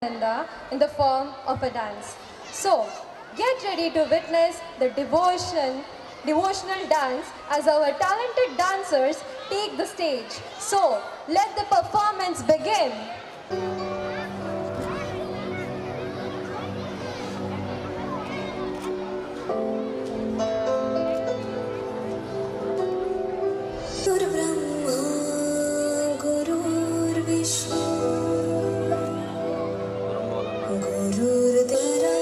in the form of a dance. So, get ready to witness the devotional dance as our talented dancers take the stage. So, let the performance begin. गुरुर्ब्रह्मा गुरुर्विष्णु गुरुर्देवो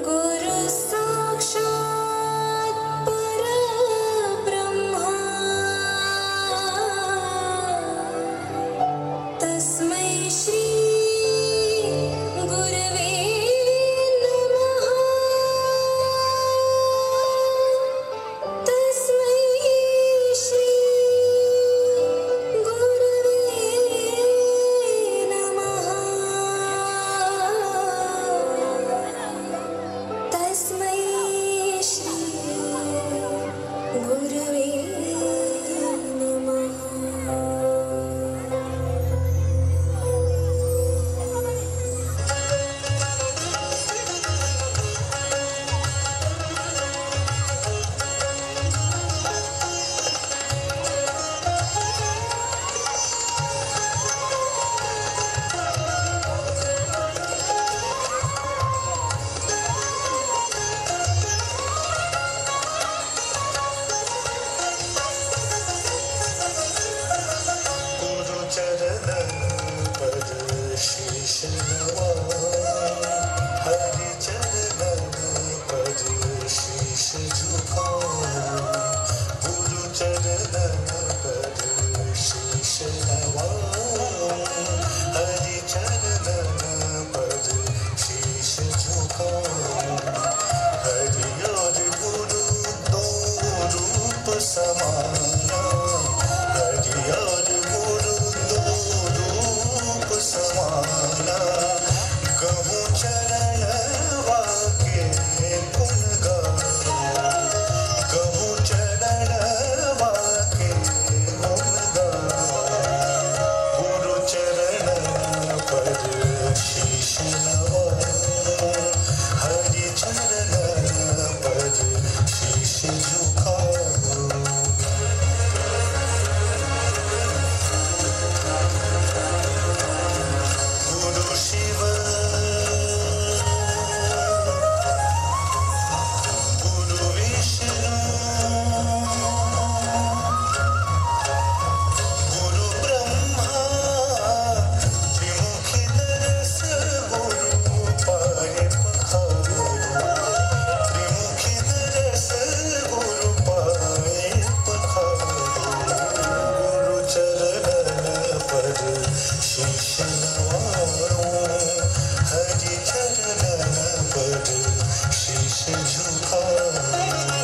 गुरु साक्षात् परब्रह्मा तस्मै श्री गुरवे नमः तस्मै श्री गुरवे नमः तस्मै श्री गुरवे नमः गुरु चरण पद शीश नवाए हरि चरण पद शीश झुकाए गुरु चरण पद शीश नवाए हरि चरण पद शीश झुकाए हरि और गुरु दो रूप समाना हरि और गुरु दो रूप समाना कहूँ चरण वाके गुण गाना कहूँ चरण वाके गुण गाना गुरु चरण पर शीश नवाए हरि चरण पर शीश झुकाए गुरु शिव गुरु विष्णु गुरु ब्रह्मा त्रिमुखी दरस गुरु पाए पखारो त्रिमुखी दरस गुरु पाए पखारो गुरु चरण पर शीश नवाओ हरि चरण पर शीश झुकाओ